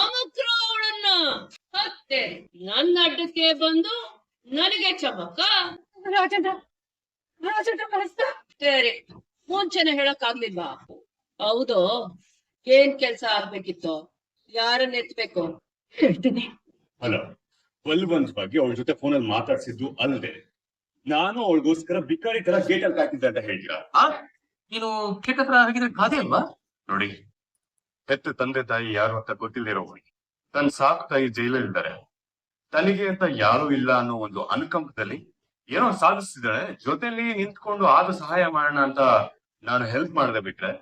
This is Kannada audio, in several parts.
ಅಮಕ್ರು ಅವಳನ್ನ ಹತ್ತೆ ನನ್ನ ಅಡ್ಡಕ್ಕೆ ಬಂದು ನನಗೆ ಚಮಕ. ಸರಿ, ಮುಂಚೆನೆ ಹೇಳಕ್ ಆಗ್ಲಿಲ್ವಾ? ಹೌದು, ಏನ್ ಕೆಲ್ಸ ಆಗ್ಬೇಕಿತ್ತು? ಯಾರನ್ನ ಎತ್ಬೇಕು? ಹೇಳ್ತೀನಿ. ಹಲೋ, ಬಲ್ವಂತವಾಗಿ ಅವಳ ಜೊತೆ ಫೋನಲ್ಲಿ ಮಾತಾಡ್ಸಿದ್ದು ಅಲ್ದೆ ನಾನು ಅವಳಿಗೋಸ್ಕರ ಬಿಕಾರಿ ತರ ಗೇಟ್ ಅಲ್ಲಿ ಕಾಯ್ತಿದ್ದೆ ಅಂತ ಹೇಳ್ತೀರಾ? ನೀನು ಕೇಟ್ ಹತ್ರ ಹಾಗಿದ್ರೆ ಗಾದೆ ಅಲ್ವಾ? ನೋಡಿ, ಹೆತ್ತ ತಂದೆ ತಾಯಿ ಯಾರು ಅಂತ ಗೊತ್ತಿಲ್ಲದಿರೋ ಹುಡುಗಿ ತನ್ನ ಸಾಕು ತಾಯಿ ಜೈಲಲ್ಲಿದ್ದಾರೆ, ತನಗೆ ಅಂತ ಯಾರು ಇಲ್ಲ ಅನ್ನೋ ಒಂದು ಅನುಕಂಪದಲ್ಲಿ ಏನೋ ಸಾಧಿಸ್ತಿದ್ದಾಳೆ. ಜೊತೆಲಿ ನಿಂತ್ಕೊಂಡು ಆದ ಸಹಾಯ ಮಾಡೋಣ ಅಂತ ನಾನು ಹೆಲ್ಪ್ ಮಾಡದೆ ಬಿಟ್ರೆ,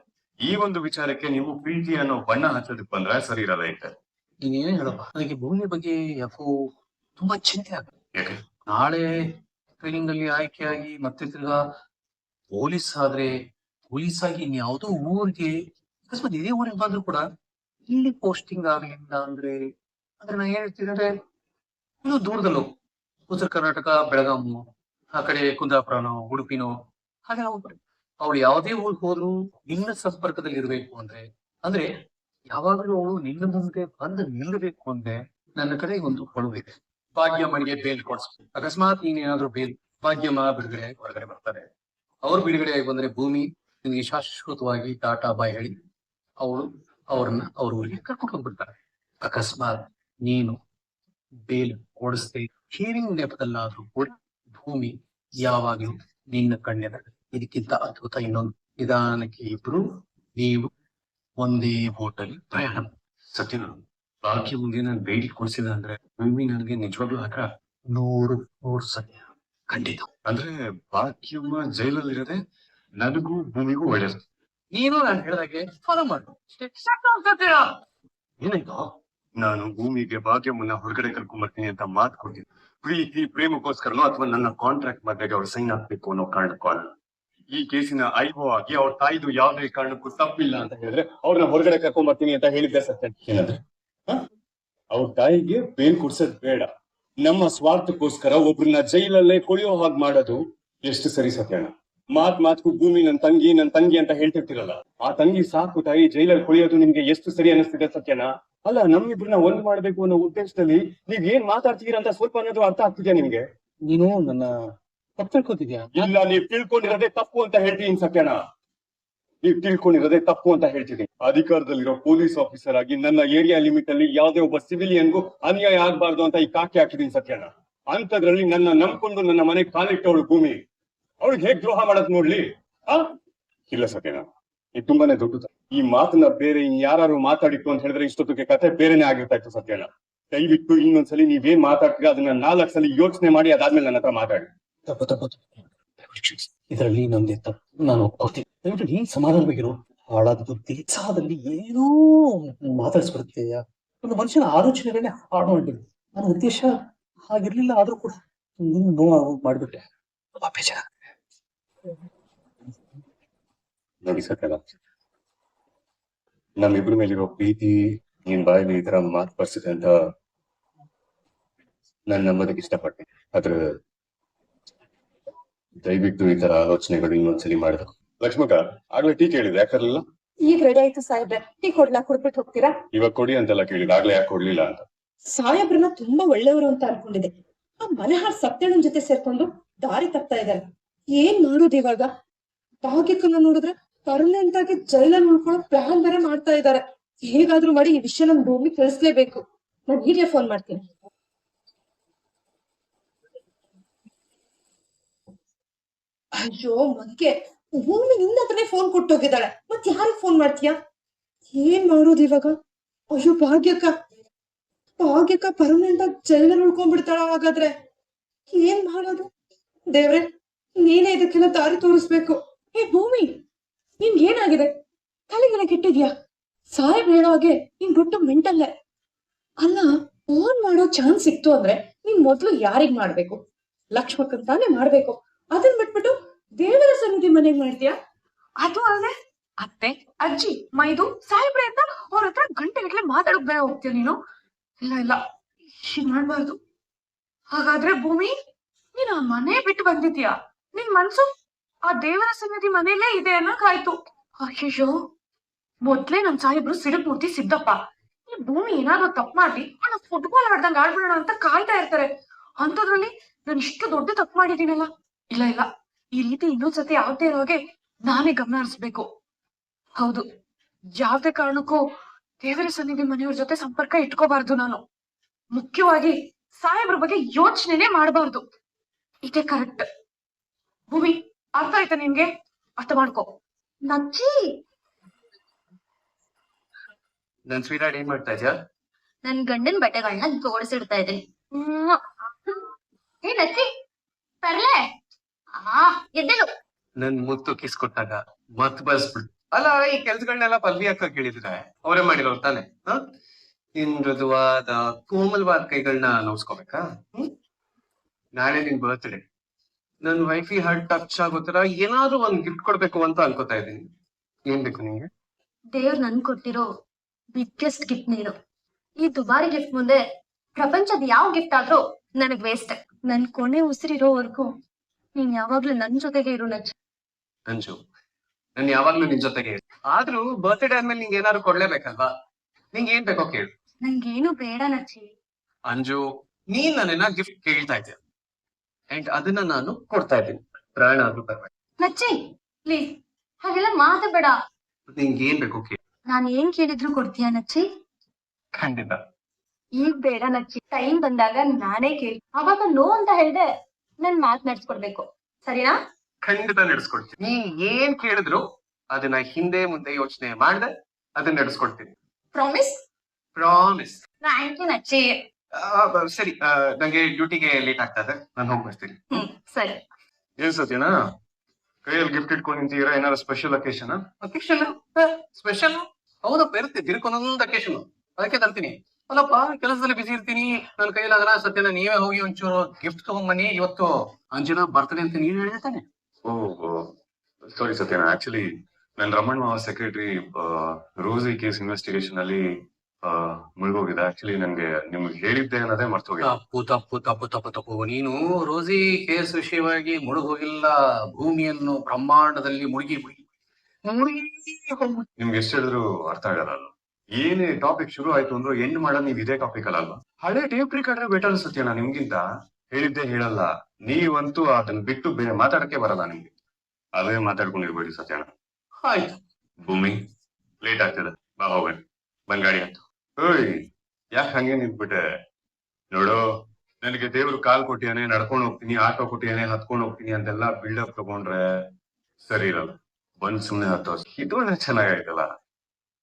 ಈ ಒಂದು ವಿಚಾರಕ್ಕೆ ನೀವು ಪ್ರೀತಿ ಅನ್ನೋ ಬಣ್ಣ ಹಚ್ಚೋದಕ್ಕೆ ಬಂದ್ರೆ ಸರಿ ಇರಲ್ಲ. ಐತೆ ನೀನೇನೇ ಹೇಳಪ್ಪ, ನನಗೆ ಭೂಮಿ ಬಗ್ಗೆ ಯಾಕೋ ತುಂಬಾ ಚಿಂತೆ ಆಗುತ್ತೆ. ಯಾಕೆ? ನಾಳೆ ಟ್ರೈನಿಂಗ್ ಅಲ್ಲಿ ಆಯ್ಕೆಯಾಗಿ ಮತ್ತೆ ತಿರ್ಗಾ ಪೊಲೀಸ್ ಆದ್ರೆ, ಪೊಲೀಸ್ ಆಗಿ ಇನ್ಯಾವುದೋ ಊರಿಗೆ ಅಕಸ್ಮಾತ್ ಇದೇ ಊರಿಗೆ ಬಂದ್ರು ಕೂಡ ಇಲ್ಲಿ ಪೋಸ್ಟಿಂಗ್ ಆಗ್ಲಿಲ್ಲ ಅಂದ್ರೆ ನಾ ಹೇಳ್ತಿದ್ರೆ ಇದು ದೂರದಲ್ಲೋ ಉತ್ತರ ಕರ್ನಾಟಕ, ಬೆಳಗಾಮು, ಆ ಕಡೆ ಕುಂದಾಪುರನೋ, ಉಡುಪಿನೋ, ಹಾಗೆ ನಾವು ಅವಳು ಯಾವುದೇ ಊರಿಗೆ ಹೋದ್ರು ನಿನ್ನ ಸಂಪರ್ಕದಲ್ಲಿ ಇರ್ಬೇಕು ಅಂದ್ರೆ ಯಾವಾಗಲೂ ಅವಳು ನಿನ್ನ ಮುಂದೆ ಬಂದು ನಿಲ್ಲಬೇಕು ಅಂದ್ರೆ ನನ್ನ ಕಡೆ ಒಂದು ಕೊಡುವಿದೆ. ಭಾಗ್ಯಮ್ಮನಿಗೆ ಬೇಲ್ ಕೊಡಿಸ್ಬೇಕು. ಅಕಸ್ಮಾತ್ ನೀನೇನಾದ್ರೂ ಬೇಲ್ ಭಾಗ್ಯಮ್ಮ ಬಿಡುಗಡೆ ಹೊರಗಡೆ ಬರ್ತಾರೆ, ಅವ್ರು ಬಿಡುಗಡೆಯಾಗಿ ಬಂದ್ರೆ ಭೂಮಿ ನಿಮಗೆ ಶಾಶ್ವತವಾಗಿ ಟಾಟಾ ಬಾಯ್ ಹೇಳಿ ಅವ್ರನ್ನ ಅವ್ರ ಊರಿಗೆ ಕರ್ಕೊಂಡು ಹೋಗ್ಬಿಡ್ತಾರೆ. ಅಕಸ್ಮಾತ್ ನೀನು ಬೇಲ್ ಕೊಡಿಸ್ದೆ ಹೀರಿಂಗ್ ನೆಪದಲ್ಲಾದ್ರೂ ಕೂಡ ಭೂಮಿ ಯಾವಾಗ್ಲೂ ನಿನ್ನ ಕಣ್ಣೆದ. ಇದಕ್ಕಿಂತ ಅದ್ಭುತ ಇನ್ನೊಂದು. ನಿಧಾನಕ್ಕೆ ಇಬ್ರು ನೀವು ಒಂದೇ ಬೋಟಲ್ಲಿ ಪ್ರಯಾಣ. ಸತ್ಯನ ಬಾಕಿ ಮುಂದೆ ನಾನು ಬೇಡಿ ಕೊಡ್ಸಿದ ಅಂದ್ರೆ ಭೂಮಿ ನನಗೆ ನಿಜವಾಗ್ಲೂ ಆಗ 100 ಸತ್ಯ ಖಂಡಿತ. ಅಂದ್ರೆ ಬಾಕಿಯಮ್ಮ ಜೈಲಲ್ಲಿರದೆ ನನಗೂ ಭೂಮಿಗೂ ಒಳ್ಳೇದು. ನೀನು ನಾನು ಹೇಳಿದಾಗೆ ಫಾಲೋ ಮಾಡು. ಏನಾಯ್ತು? ನಾನು ಭೂಮಿಗೆ ಭಾಗ್ಯಮ್ಮನ್ನ ಹೊರಗಡೆ ಕರ್ಕೊಂಡ್ ಬರ್ತೀನಿ ಅಂತ ಮಾತು ಕೊಡ್ತೀನಿ. ಪ್ರೀತಿ ಪ್ರೇಮಕ್ಕೋಸ್ಕರನೋ ಅಥವಾ ನನ್ನ ಕಾಂಟ್ರಾಕ್ಟ್ ಮಧ್ಯೆ ಅವ್ರು ಸೈನ್ ಹಾಕ್ಬೇಕು ಅನ್ನೋ ಕಾರಣಕ್ಕೂ ಅಲ್ಲ. ಈ ಕೇಸಿನ ಐಒ ಆಗಿ ಅವ್ರ ತಾಯಿದು ಯಾವುದೇ ಕಾರಣಕ್ಕೂ ತಪ್ಪಿಲ್ಲ ಅಂತ ಹೇಳಿದ್ರೆ ಅವ್ರನ್ನ ಹೊರಗಡೆ ಕರ್ಕೊಂಡ್ ಬರ್ತೀನಿ ಅಂತ ಹೇಳಿದ್ದೆ ಸತ್ಯ. ಏನಂದ್ರೆ ಅವ್ರ ತಾಯಿಗೆ ಬೇಲ್ ಕೊಡ್ಸೋದ್ ಬೇಡ, ನಮ್ಮ ಸ್ವಾರ್ಥಕ್ಕೋಸ್ಕರ ಒಬ್ರನ್ನ ಜೈಲಲ್ಲೇ ಕೊಳೆಯೋ ಹಾಗೆ ಮಾಡೋದು ಎಷ್ಟು ಸರಿ ಸತ್ಯಣ್ಣ? ಮಾತ್ಗೂ ಭೂಮಿ ನನ್ ತಂಗಿ ಅಂತ ಹೇಳ್ತಿರ್ತಿರಲ್ಲ, ಆ ತಂಗಿ ಸಾಕು ತಾಯಿ ಜೈಲಲ್ಲಿ ಕೊಳೆಯೋದು ನಿಮ್ಗೆ ಎಷ್ಟು ಸರಿ ಅನಿಸ್ತಿದೆ ಸತ್ಯನ? ಅಲ್ಲ, ನಮ್ಮಿಬ್ರನ್ನ ಒಂದ್ ಮಾಡ್ಬೇಕು ಅನ್ನೋ ಉದ್ದೇಶದಲ್ಲಿ ನೀವ್ ಏನ್ ಮಾತಾಡ್ತೀರ ಅಂತ ಸ್ವಲ್ಪ ಅನ್ನೋದು ಅರ್ಥ ಆಗ್ತಿದ್ಯಾ ನಿಮ್ಗೆ? ನೀನು ನನ್ನ ತಪ್ಪು ತಿಳ್ಕೊತಿದ್ಯಾ? ಇಲ್ಲ, ನೀವ್ ತಿಳ್ಕೊಂಡಿರೋದೇ ತಪ್ಪು ಅಂತ ಹೇಳ್ತೀನಿ ಸತ್ಯನ. ನೀವ್ ತಿಳ್ಕೊಂಡಿರೋದೇ ತಪ್ಪು ಅಂತ ಹೇಳ್ತಿದ್ದೀನಿ. ಅಧಿಕಾರದಲ್ಲಿರೋ ಪೊಲೀಸ್ ಆಫೀಸರ್ ಆಗಿ ನನ್ನ ಏರಿಯಾ ಲಿಮಿಟ್ ಅಲ್ಲಿ ಯಾವ್ದೇ ಒಬ್ಬ ಸಿವಿಲಿಯನ್ಗೂ ಅನ್ಯಾಯ ಆಗ್ಬಾರ್ದು ಅಂತ ಈ ಕಾಕಿ ಹಾಕಿದೀನಿ ಸತ್ಯನ. ಅಂತದ್ರಲ್ಲಿ ನನ್ನ ನಂಬ್ಕೊಂಡು ನನ್ನ ಮನೆ ಕಾಲಿಟ್ಟವಳು ಭೂಮಿ, ಅವಳಿಗೆ ಹೇಗ್ ದ್ರೋಹ ಮಾಡೋದ್ ನೋಡ್ಲಿ? ಇಲ್ಲ ಸತ್ಯನ, ಇದು ತುಂಬಾನೇ ದೊಡ್ಡದು. ಈ ಮಾತನ್ನ ಬೇರೆ ಯಾರು ಮಾತಾಡಿತ್ತು ಅಂತ ಹೇಳಿದ್ರೆ ಇಷ್ಟೊತ್ತಿಗೆ ಕತೆ ಬೇರೆನೆ ಆಗಿರ್ತಾ ಇತ್ತು ಸತ್ಯನ. ದಯವಿಟ್ಟು ಇನ್ನೊಂದ್ಸಲಿ ನೀವೇನ್ ಮಾತಾಡ್ತೀರ ಅದನ್ನ 4 ಸಲ ಯೋಚನೆ ಮಾಡಿ ಅದಾದ್ಮೇಲೆ ನನ್ನ ಹತ್ರ ಮಾತಾಡಿ. ತಪ್ಪು ಇದರಲ್ಲಿ ನಮ್ದೆ ತಪ್ಪು, ನಾನು ಒಪ್ಕೋತೀನಿ. ದಯವಿಟ್ಟು ನೀನ್ ಸಮಾಧಾನವಾಗಿರು. ಹಾಳಾದ ಬುದ್ಧಿ ಸಾದಲ್ಲಿ ಏನೋ ಮಾತಾಡಿಸ್ಬಿಡ್ತೀಯ. ಒಂದು ಮನುಷ್ಯನ ಆಲೋಚನೆಗಳನ್ನೇ ಹಾಳು ಮಾಡ್ಬಿಡು. ನನ್ನ ಉದ್ದೇಶ ಹಾಗಿರ್ಲಿಲ್ಲ, ಆದ್ರೂ ಕೂಡ ನೀನು ನೋವು ಮಾಡ್ಬಿಟ್ಟೆ. ಬೇಜಾರ ನೋಡಿ ಸತ್ಯನ, ನಮ್ಮಿಬ್ರ ಮೇಲಿರೋ ಪ್ರೀತಿ ನಿನ್ ಬಾಯಲ್ಲಿ ಈ ತರ ಮಾತು ಬರ್ಸಿದೆ ಅಂತ ನಾನು ನಂಬೋದಕ್ಕೆ ಇಷ್ಟಪಡ್ತೀನಿ. ಆದ್ರೆ ದಯವಿಟ್ಟು ಈ ತರ ಆಲೋಚನೆಗಳು ಇನ್ನೊಂದ್ಸಲಿ ಮಾಡಿದ. ಲಕ್ಷ್ಮಕ್ಕ, ಆಗ್ಲೇ ಟೀ ಕೇಳಿದ್ರೆ ಯಾಕರ್ಲಿಲ್ಲ? ಈಗ ರೆಡಿ ಆಯ್ತು ಸಾಹೇಬ್ರೆ, ಟೀ ಕೊಡ್ಲಾ? ಕೊಡ್ಬಿಟ್ಟು ಹೋಗ್ತೀರಾ? ಇವಾಗ ಕೊಡಿ ಅಂತೆಲ್ಲ ಕೇಳಿದ, ಆಗ್ಲೇ ಯಾಕೆ ಕೊಡ್ಲಿಲ್ಲ ಅಂತ. ಸಾಹೇಬ್ರನ್ನ ತುಂಬಾ ಒಳ್ಳೆಯವರು ಅಂತ ಅನ್ಕೊಂಡಿದೆ. ಆ ಮನೆಹಾಳ್ ಸತ್ಯಣ್ಣನ್ ಜೊತೆ ಸೇರ್ಕೊಂಡು ದಾರಿ ತಪ್ತಾ ಇದ್ದಾರೆ. ಏನ್ ಮಾಡೋದು ಇವಾಗ? ಭಾಗ್ಯಕ್ಕನ್ನ ನೋಡಿದ್ರೆ ಪರ್ಮನೆಂಟ್ ಆಗಿ ಜೈಲಲ್ಲಿ ಉಳ್ಕೊಳ್ಳೋ ಪ್ಲಾನ್ ಬೇರೆ ಮಾಡ್ತಾ ಇದ್ದಾರೆ. ಹೇಗಾದ್ರೂ ಮಾಡಿ ಈ ವಿಷಯ ನಮ್ ಭೂಮಿ ತಿಳಿಸ್ಲೇಬೇಕು. ನಾನು ಈಗಲೇ ಫೋನ್ ಮಾಡ್ತೀನಿ. ಅಯ್ಯೋ ಮಗ್ಗೆ, ಭೂಮಿ ನಿನ್ನ ಹತ್ರನೇ ಫೋನ್ ಕೊಟ್ಟೋಗಿದ್ದಾಳೆ, ಮತ್ ಯಾರಿಗೆ ಫೋನ್ ಮಾಡ್ತೀಯಾ? ಏನ್ ಮಾಡೋದು ಇವಾಗ? ಅಯ್ಯೋ ಭಾಗ್ಯಕ್ಕ ಪರ್ಮನೆಂಟ್ ಆಗಿ ಜೈಲಲ್ಲಿ ಉಳ್ಕೊಂಡ್ಬಿಡ್ತಾಳ. ಹಾಗಾದ್ರೆ ಏನ್ ಮಾಡೋದು? ದೇವ್ರೆ, ನೀನೇ ಇದಕ್ಕೆಲ್ಲ ದಾರಿ ತೋರಿಸ್ಬೇಕು. ಹೇ ಭೂಮಿ, ನಿನ್ಗೆ ಏನಾಗಿದೆ? ತಲೆಗೆಲ್ಲ ಕೆಟ್ಟಿದ್ಯಾ? ಸಾಹೇಬ್ ಹೇಳೋ ಹಾಗೆ ನೀನ್ ದೊಡ್ಡ ಮೆಂಟಲ್ಲೇ. ಅಲ್ಲ, ಫೋನ್ ಮಾಡೋ ಚಾನ್ಸ್ ಸಿಕ್ತು ಅಂದ್ರೆ ನೀನ್ ಮೊದ್ಲು ಯಾರಿಗ್ ಮಾಡ್ಬೇಕು? ಲಕ್ಷ್ಮಕ್ಕಂತಾನೆ ಮಾಡ್ಬೇಕು. ಅದನ್ ಬಿಟ್ಬಿಟ್ಟು ದೇವರ ಸನ್ನಿಧಿ ಮನೆಗ್ ಮಾಡ್ತೀಯಾ? ಅದು ಅಲ್ಲದೆ ಅತ್ತೆ, ಅಜ್ಜಿ, ಮೈದು, ಸಾಹೇಬ್ರೆ ಅಂತ ಅವ್ರ ಹತ್ರ ಗಂಟೆಗಟ್ಲೆ ಮಾತಾಡಕ್ ಬೇರೆ ಹೋಗ್ತೀಯ ನೀನು. ಇಲ್ಲ ಹೀಗ್ ಮಾಡ್ಬಾರ್ದು. ಹಾಗಾದ್ರೆ ಭೂಮಿ, ನೀನ್ ಆ ಮನೆ ಬಿಟ್ಟು ಬಂದಿದ್ಯಾ? ನಿನ್ ಮನ್ಸು ಆ ದೇವರ ಸನ್ನಿಧಿ ಮನೇಲೇ ಇದೆ ಅನ್ನೋಕಾಯ್ತು. ಅಯ್ಯೋ, ಮೊದ್ಲೇ ನಮ್ ಸಾಹೇಬ್ರು ಸಿಡುಕ್ ಮೂರ್ತಿ ಸಿದ್ದಪ್ಪ. ಈ ಭೂಮಿ ಏನಾದ್ರು ತಪ್ಪು ಮಾಡಿ ನಾನು ಫುಟ್ಬಾಲ್ ಆಡ್ದಂಗ್ ಆಡ್ಬಿಡೋಣ ಅಂತ ಕಾಯ್ತಾ ಇರ್ತಾರೆ. ಅಂತದ್ರಲ್ಲಿ ನಾನು ಇಷ್ಟು ದೊಡ್ಡ ತಪ್ಪು ಮಾಡಿದೀನಲ್ಲ. ಇಲ್ಲ ಇಲ್ಲ, ಈ ರೀತಿ ಇನ್ನೊಂದ್ಸತಿ ಯಾವ್ದೇ ಇರೋಗೆ ನಾನೇ ಗಮನ ಹರಿಸ್ಬೇಕು. ಹೌದು, ಯಾವ್ದೇ ಕಾರಣಕ್ಕೂ ದೇವರ ಸನ್ನಿಧಿ ಮನೆಯವ್ರ ಜೊತೆ ಸಂಪರ್ಕ ಇಟ್ಕೋಬಾರ್ದು ನಾನು. ಮುಖ್ಯವಾಗಿ ಸಾಹೇಬ್ರ ಬಗ್ಗೆ ಯೋಚನೆನೇ ಮಾಡಬಾರ್ದು. ಇದೇ ಕರೆಕ್ಟ್. ಭೂಮಿ, ಅರ್ಥ ಆಯ್ತಾ ನಿನ್ಗೆ? ಅರ್ಥ ಮಾಡ್ಕೋ. ನಚ್ಚಿ, ನನ್ ಸ್ವೀಟ್ ಏನ್ ಮಾಡ್ತಾ ಇದ್ಯಾ? ನನ್ ಗಂಡನ್ ಬಟ್ಟೆಗಳನ್ನ ಜೋಡಿಸಿಡ್ತಾ ಇದ್ದೀನಿ. ಏ ನಚ್ಚಿ, ತರ್ಲೆ? ಎದ್ದೇಳು. ನನ್ ಮುತ್ತು ಕಿಸ್ ಕೊಟ್ಟಾಗ ಮತ್ ಬಸ್ಬಿಟ್ಟು ಅಲ್ಲ, ಈ ಕೆಲ್ಸಗಳನ್ನೆಲ್ಲ ಪಲ್ವಿ ಅಕ್ಕ ಕೇಳಿದ್ರೆ ಅವರೇ ಮಾಡಿರೋರು ತಾನೆ. ನಿನ್ ಮೃದುವಾದ ಕೋಮಲವಾದ ಕೈಗಳನ್ನ ನೋಡ್ಸ್ಕೋಬೇಕಾ? ನಾಳೆ ನಿನ್ ಬರ್ತ್ಡೇ, ನನ್ ವೈಫಿ ಹಾರ್ಟ್ ಟಚ್ ಆಗೋ ತರ ಏನಾದ್ರು ಒಂದ್ ಗಿಫ್ಟ್ ಕೊಡ್ಬೇಕು ಅಂತ ಅನ್ಕೋತಾ ಇದ್ದೀನಿ. ಏನ್ ಬೇಕು ನಿಂಗೆ? ದೇವ್ರು ನನ್ ಕೊಟ್ಟಿರೋ ಬಿಗ್ಗೆಸ್ಟ್ ಗಿಫ್ಟ್ ನೀನು. ಈ ದುಬಾರಿ ಗಿಫ್ಟ್ ಮುಂದೆ ಪ್ರಪಂಚದ ಯಾವ ಗಿಫ್ಟ್ ಆದ್ರೂ ನನಗ್ ವೇಸ್ಟ್. ನನ್ ಕೊನೆ ಉಸಿರಿರೋವರೆಗೂ ನೀನ್ ಯಾವಾಗ್ಲೂ ನನ್ ಜೊತೆಗೆ ಇರು ನಚ್ಚಿ. ಅಂಜು, ನನ್ ಯಾವಾಗ್ಲೂ ನಿನ್ ಜೊತೆಗೆ ಇರು. ಆದ್ರೂ ಬರ್ತ್ಡೇ ಆದ್ಮೇಲೆ ನಿಂಗೆ ಏನಾದ್ರು ಕೊಡ್ಲೇಬೇಕಲ್ವಾ? ನಿಂಗೆ ಏನ್ ಬೇಕೋ ಕೇಳು. ನಂಗೇನು ಬೇಡ ನಚ್ಚಿ. ಅಂಜು, ನೀನ್ ನನ್ನನ್ನ ಗಿಫ್ಟ್ ಕೇಳ್ತಾ ಇದ್ಯ ಅಂಡ್ ಅದನ್ನ ನಾನು ಕೊಡ್ತಾ ಇದ್ದೀನಿ. ಪ್ರಾಣ ಆದ್ರೂ ಪರವಾಗಿಲ್ಲ. ನಚ್ಚಿ ಪ್ಲೀಸ್, ಹಾಗೆಲ್ಲ ಮಾತಾಡ್ಬೇಡ. ನಿಂಗೆ ಏನ್ ಬೇಕೋ ಕೇಳು. ನಾನ್ ಏನ್ ಕೇಳಿದ್ರು ಕೊಡ್ತೀಯ ನಚ್ಚಿ? ಖಂಡಿತ. ಈಗ ಬೇಡ ನಚ್ಚಿ. ಟೈಮ್ ಬಂದಾಗ ನಾನೇ ಕೇಳಿ ಅವಾಗ ನೋ ಅಂತ ಹೇಳ್ದೆ ನನ್ ಮಾತ್ ನಡ್ಸ್ಕೊಡ್ಬೇಕು, ಸರಿನಾ? ಖಂಡಿತ ನಡೆಸ್ಕೊಡ್ತೀನಿ. ನೀನ್ ಏನ್ ಕೇಳಿದ್ರು ಅದನ್ನ ಹಿಂದೆ ಮುಂದೆ ಯೋಚನೆ ಮಾಡ್ದೆ ಅದನ್ನ ನಡೆಸ್ಕೊಡ್ತೀನಿ. Promise? Promise. Thank you Nachchi. ಸರಿ, ನಂಗೆ ಡ್ಯೂಟಿಗೆ ಲೇಟ್ ಆಗ್ತಾ ಇದೆ, ನಾನು ಹೋಗಿ ಬರ್ತೀನಿ. ಸರಿ. ಏನ್ ಸತ್ಯನಾ, ಕೈಯಲ್ಲಿ ಗಿಫ್ಟ್ ಇಟ್ಕೊಂಡು ನಿಂತೀರಾ? ಏನಾರ ಸ್ಪೆಷಲ್ ಅಕೇಶನ್? Occasion special? ಹೌದಪ್ಪ, ಇರುತ್ತೆ ದಿನಕ್ಕೊಂದೊಂದು ಅಕೇಶನ್, ಅದಕ್ಕೆ ತರ್ತೀನಿ. ಅಲ್ಲಪ್ಪ, ಕೆಲಸದಲ್ಲಿ ಬಿಸಿ ಇರ್ತೀನಿ, ನನ್ನ ಕೈಲಾಗಲ್ಲ. ಸತ್ಯನ ನೀವೇ ಹೋಗಿ ಒಂಚೂರು ಗಿಫ್ಟ್ ತಗೊಂಬನ್ನಿ. ಇವತ್ತು ಅಂಜನಾ ಬರ್ತಡೇ ಅಂತ ನೀನ್ ಹೇಳಿದೆ ತಾನೆ? ಸಾರಿ ಸತ್ಯನಾ, ಆಕ್ಚುಲಿ ನನ್ ರಮಣ್ ಮಾವ ಸೆಕ್ರೆಟರಿ ರೋಸಿ ಕೇಸ್ ಇನ್ವೆಸ್ಟಿಗೇಷನ್ ಅಲ್ಲಿ ಮುಳುಗೋಗಿದೆ. ಆಕ್ಚುಲಿ ನನ್ಗೆ ನಿಮ್ಗೆ ಹೇಳಿದ್ದೆ ಅನ್ನೋದೇ ಮರ್ತೋಗಿದೆ. ತಪ್ಪು. ನೀನು ರೋಸಿ ಕೇಸ್ ವಿಷಯವಾಗಿ ಮುಳುಗೋಗಿಲ್ಲ, ಭೂಮಿಯನ್ನು ಬ್ರಹ್ಮಾಂಡದಲ್ಲಿ ಮುಳುಗಿ ನಿಮ್ಗೆ ಎಷ್ಟು ಹೇಳಿದ್ರು ಅರ್ಥ ಆಗಲ್ಲ. ಏನೇ ಟಾಪಿಕ್ ಶುರು ಆಯ್ತು ಅಂದ್ರೆ ಎಂಡ್ ಮಾಡೋದು ನೀವ್ ಇದೇ ಟಾಪಿಕ್ ಅಲ್ವಾ? ಹಳೆ ಟೇಪ್ ರಿಕಾರ್ಡರ್ ಬೆಟರ್ ಸತ್ಯನಾ ನಿಮ್ಗಿಂತ. ಹೇಳಿದ್ದೆ ಹೇಳಲ್ಲ, ನೀವಂತೂ ಅದನ್ನ ಬಿಟ್ಟು ಬೇರೆ ಮಾತಾಡಕ್ಕೆ ಬರಲ್ಲ ನಿಮ್ಗೆ. ಅದೇ ಮಾತಾಡ್ಕೊಂಡಿರ್ಬೇಡಿ ಸತ್ಯನಾ. ಆಯ್ತು. ಭೂಮಿ, ಲೇಟ್ ಆಗ್ತದೆ, ಬಾ ಹೋಗೋಣ. ಬಂಗಾಡಿ ಅಂತ. ಓಯ್, ಯಾಕೆ ಹಂಗೆ ನಿಂತ್ಬಿಟ್ಟೆ? ನೋಡು, ನನಗೆ ದೇವ್ರು ಕಾಲ್ ಕೊಟ್ಟಿಯಾನೆ, ನಡ್ಕೊಂಡು ಹೋಗ್ತೀನಿ, ಆಟೋ ಕೊಟ್ಟಿಯಾನೆ, ಹತ್ಕೊಂಡು ಹೋಗ್ತೀನಿ ಅಂತೆಲ್ಲ ಬಿಲ್ಡಪ್ ತಗೊಂಡ್ರೆ ಸರಿ ಇರಲ್ಲ. ಬಂದ್ ಸುಮ್ನೆ ಹತ್ತೋ. ಇದು ಚೆನ್ನಾಗಾಯ್ತಲ್ಲ.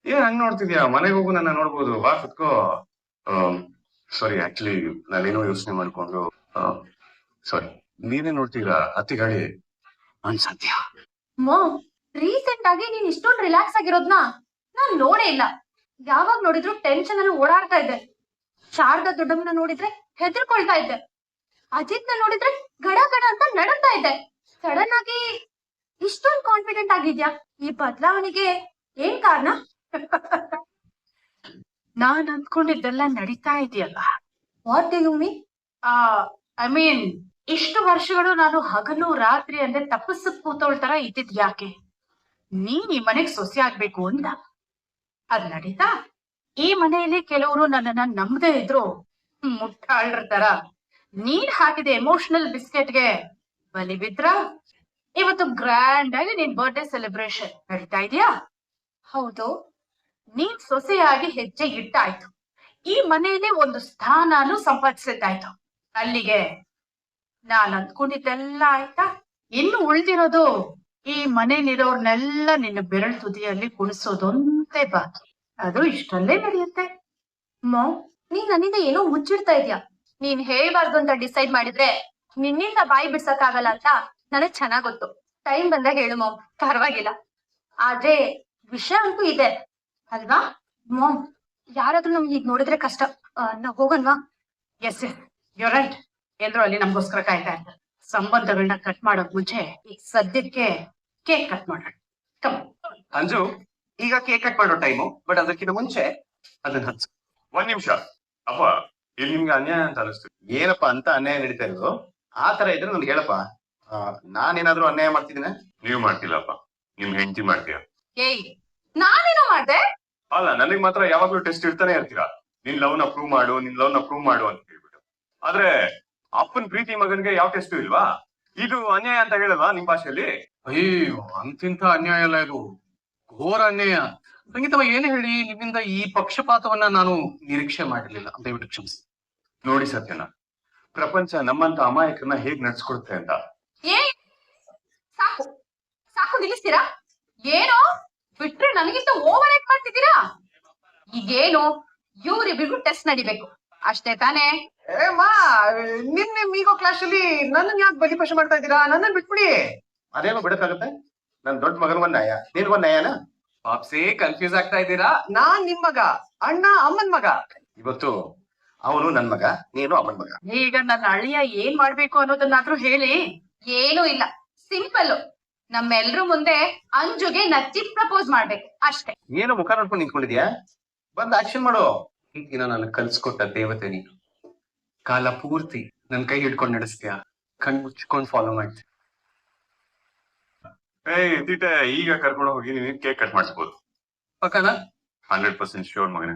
ಏನ್ ಹಂಗ್ ನೋಡ್ತಿದ್ಯಾ? ಮನೆಗೆ ಹೋಗು, ನನ್ನ ನೋಡ್ಬೋದು, ಬಾ ಕುತ್ಕೋ. ಸಾರಿ, ಆಕ್ಚುಲಿ ನಾನೇನೋ ಯೋಚನೆ ಮಾಡ್ಕೊಂಡು ಸಾರಿ. ನೀನೇ ನೋಡ್ತೀರಾ? ಹತ್ತಿ ಗಾಡಿ ಅನ್ಸತ್ಯ. ರೀಸೆಂಟ್ ಆಗಿ ನೀನ್ ಇಷ್ಟೊಂದು ರಿಲ್ಯಾಕ್ಸ್ ಆಗಿರೋದ್ನ ನಾನ್ ನೋಡೇ ಇಲ್ಲ. ಯಾವಾಗ ನೋಡಿದ್ರು ಟೆನ್ಷನ್ ಅಲ್ಲಿ ಓಡಾಡ್ತಾ ಇದ್ದೆ. ಶಾರದಾ ದೊಡ್ಡಮ್ಮನ ನೋಡಿದ್ರೆ ಹೆದರ್ಕೊಳ್ತಾ ಇದ್ದೆ. ಅಜಿತ್ ನ ನೋಡಿದ್ರೆ ಗಡ ಗಡ ಅಂತ ನಡುತ್ತಾ ಇದ್ದೆ. ಸಡನ್ ಆಗಿ ಇಷ್ಟೊಂದು ಕಾನ್ಫಿಡೆಂಟ್ ಆಗಿದ್ಯಾ? ಈ ಬದಲಾವಣೆಗೆ ಏನ್ ಕಾರಣ? ನಾನ್ ಅಂದ್ಕೊಂಡಿದ್ದೆಲ್ಲ ನಡೀತಾ ಇದೆಯಲ್ಲ. What do you mean? I mean, ಇಷ್ಟು ವರ್ಷಗಳು ನಾನು ಹಗಲು ರಾತ್ರಿ ಅಂದ್ರೆ ತಪಸ್ಸಕ್ ಕೂತೋಳ್ ತರ ಇದ್ದಿದ್ ಯಾಕೆ? ನೀನ್ ಈ ಮನೆಗ್ ಸೊಸೆ ಆಗ್ಬೇಕು ಅಂತ ಅದ್ ನಡೀತಾ. ಈ ಮನೆಯಲ್ಲಿ ಕೆಲವರು ನನ್ನನ್ನ ನಂಬದೇ ಇದ್ರು ಮುಟ್ಟಾಳ್ರ ತರ ನೀನ್ ಹಾಕಿದ ಎಮೋಷನಲ್ ಬಿಸ್ಕೆಟ್ಗೆ ಬಲಿ ಬಿದ್ರ. ಇವತ್ತು ಗ್ರ್ಯಾಂಡ್ ಆಗಿ ನಿನ್ ಬರ್ಡೇ ಸೆಲೆಬ್ರೇಷನ್ ನಡೀತಾ ಇದೆಯಾ? ಹೌದು. ನೀನ್ ಸೊಸೆಯಾಗಿ ಹೆಜ್ಜೆ ಇಟ್ಟಾಯ್ತು. ಈ ಮನೆಯಲ್ಲಿ ಒಂದು ಸ್ಥಾನನೂ ಸಂಪಾದಿಸಿದ್ದಾಯ್ತು. ಅಲ್ಲಿಗೆ ನಾನ್ ಅಂದ್ಕೊಂಡಿದ್ದೆಲ್ಲ ಆಯ್ತಾ? ಇನ್ನು ಉಳ್ದಿರೋದು ಈ ಮನೇಲಿರೋರ್ನೆಲ್ಲ ನಿನ್ನ ಬೆರಳು ತುದಿಯಲ್ಲಿ ಕುಣಿಸೋದೊಂದೇ ಬಾಕಿ. ಅದು ಇಷ್ಟಲ್ಲೇ ನಡೆಯುತ್ತೆ. ನೀನ್ ನನ್ನಿಂದ ಏನೋ ಮುಚ್ಚಿಡ್ತಾ ಇದ್ಯಾ. ನೀನ್ ಹೇಳ್ಬಾರ್ದು ಅಂತ ಡಿಸೈಡ್ ಮಾಡಿದ್ರೆ ನಿನ್ನಿಂದ ಬಾಯಿ ಬಿಡ್ಸಕ್ ಆಗಲ್ಲ ಅಂತ ನನಗ್ ಚೆನ್ನಾಗ್ ಗೊತ್ತು. ಟೈಮ್ ಬಂದಾಗ ಹೇಳು ಮಾಮ್, ಪರವಾಗಿಲ್ಲ. ಆದ್ರೆ ವಿಷಯ ಅಂತೂ ಇದೆ ಅಲ್ವಾ ಮಾಮ್? ಯಾರಾದ್ರೂ ನಮ್ಗೆ ಈಗ ನೋಡಿದ್ರೆ ಕಷ್ಟ. ನಾವ್ ಹೋಗನ್ವಾ? S, you right. ಎಲ್ರು ಅಲ್ಲಿ ನಮ್ಗೋಸ್ಕರ ಕಾಯ್ತಾ ಇರ್ತಾರೆ. ಸಂಬಂಧಗಳನ್ನ ಕಟ್ ಮಾಡೋಕ್ ಮುಂಚೆ ಈಗ ಸದ್ಯಕ್ಕೆ ಕೇಕ್ ಕಟ್ ಮಾಡೋಣ. ಕಮ್. ಅಂಜು, ಈಗ ಕೇಕ್ ಕಟ್ ಮಾಡೋ ಟೈಮು, ಬಟ್ ಅದಕ್ಕಿಂತ ಮುಂಚೆ ಅದನ್ನ ಹಚ್ಚು. ಒಂದ್ ನಿಮಿಷ. ಅಪ್ಪ, ಇಲ್ಲಿ ನಿಮ್ಗೆ ಅನ್ಯಾಯ ಅಂತ ಅನಿಸ್ತು. ಏನಪ್ಪ ಅಂತ ಅನ್ಯಾಯ ನಡೀತಾ ಇರೋದು? ಆ ತರ ಇದ್ರೆ ನನ್ಗೆ ಹೇಳಪ್ಪ. ನಾನೇನಾದ್ರೂ ಅನ್ಯಾಯ ಮಾಡ್ತಿದ್ದೀನ? ನೀವ್ ಮಾಡ್ತಿಲ್ಲಪ್ಪ, ನಿಮ್ ಹೆಂಡತಿ ಮಾಡ್ತೀಯ. ಏಯ್, ನಾನೇನೋ ಮಾಡ್ದೆ? ಅಲ್ಲ ನನಗ್ ಮಾತ್ರ ಯಾವಾಗ್ಲೂ ಟೆಸ್ಟ್ ಇರ್ತಾನೆ ಇರ್ತೀರಾ, ನಿನ್ ಲವ್ ನ ಪ್ರೂವ್ ಮಾಡು ಅಂತ ಹೇಳ್ಬಿಟ್ಟು. ಆದ್ರೆ ಅಪ್ಪನ್ ಪ್ರೀತಿ ಮಗನ್ಗೆ ಯಾವ ಟೆಸ್ಟ್ ಇಲ್ವಾ? ಇದು ಅನ್ಯಾಯ ಅಂತ ಹೇಳಲ್ವಾ ನಿಮ್ ಭಾಷೆಯಲ್ಲಿ? ಅಯ್ಯೋ, ಅಂತಿಂತ ಅನ್ಯಾಯ ಅಲ್ಲ ಇದು, ಘೋರ ಅನ್ಯಾಯ. ಸಂಗೀತವ ಏನೇ ಹೇಳಿ, ನಿಮ್ಮಿಂದ ಈ ಪಕ್ಷಪಾತವನ್ನ ನಾನು ನಿರೀಕ್ಷೆ ಮಾಡಿರ್ಲಿಲ್ಲ, ದಯವಿಟ್ಟು ಕ್ಷಮಿಸಿ. ನೋಡಿ ಸತ್ಯನ, ಪ್ರಪಂಚ ನಮ್ಮಂತ ಅಮಾಯಕರನ್ನ ಹೇಗ್ ನಡ್ಸ್ಕೊಡುತ್ತೆ ಅಂತ. ಏ ಸಾಕು ಸಾಕು ನಿಲ್ಲಿಸ್ತೀರಾ? ಏನೋ ಬಿಟ್ರೆ ನನಗಿಂತ ಓವರ್ ಆಕ್ಟ್ ಮಾಡ್ತಿದ್ದೀರಾ. ಈಗೇನು ಇವ್ರಿಬ್ರಿಗೂ ಟೆಸ್ಟ್ ನಡಿಬೇಕು ಅಷ್ಟೇ ತಾನೇ? ನಿನ್ನೆ ಮೀಗೋ ಕ್ಲಾಸ್ ಅಲ್ಲಿ ನನ್ನನ್ ಯಾಕೆ ಬಲಿಪಶ ಮಾಡ್ತಾ ಇದ್ದೀರಾ? ನನ್ನನ್ ಬಿಟ್ಬಿಡಿ. ಅದೇನೋ ಬಿಡಕ್ಕಾಗತ್ತೆ? ನನ್ ದೊಡ್ಡ ಮಗನ ಒಂದ್ ನ್ಯಾಯ, ನೀನ್ ಒಂದ್ ನ್ಯಾಯನ? ಪಾಪ್ಸೇ, ಕನ್ಫ್ಯೂಸ್ ಆಗ್ತಾ ಇದ್ದೀರಾ. ನಾನ್ ನಿಮ್ ಮಗ, ಅಣ್ಣ ಅಮ್ಮನ್ ಮಗ. ಇವತ್ತು ಅವನು ನನ್ ಮಗ, ನೀನು ಅವನ್ ಮಗ. ಈಗ ನನ್ನ ಅಳಿಯ ಏನ್ ಮಾಡ್ಬೇಕು ಅನ್ನೋದನ್ನಾದ್ರೂ ಹೇಳಿ. ಏನೂ ಇಲ್ಲ, ಸಿಂಪಲ್. ನಮ್ಮೆಲ್ರೂ ಮುಂದೆ ಅಂಜುಗೆ ನಚ್ಚಿ ಪ್ರಪೋಸ್ ಮಾಡ್ಬೇಕು ಅಷ್ಟೇ. ಏನು ಮುಖ ನೋಡ್ಕೊಂಡು ನಿಂತ್ಕೊಂಡಿದ್ಯಾ? ಬಂದ್ ಆಕ್ಷನ್ ಮಾಡು. ಈ ದಿನ ನನಗೆ ಕಲ್ಸ್ಕೊಟ್ಟ ದೇವತೆ ನೀನು. ಕಾಲ ಪೂರ್ತಿ ನನ್ ಕೈ ಹಿಡ್ಕೊಂಡು ನಡೆಸ್ತೀಯ, ಕಣ್ ಮುಚ್ಕೊಂಡು ಫಾಲೋ ಮಾಡ್ತೀಯ. ತೀಟೆ, ಈಗ ಕರ್ಕೊಂಡು ಹೋಗಿ ನೀನ್ ಕೇಕ್ ಕಟ್ ಮಾಡಿಸ್ಬೋದು. ಪಕ್ಕನಾ? 100% ಶ್ಯೂರ್ ಮಗನೇ.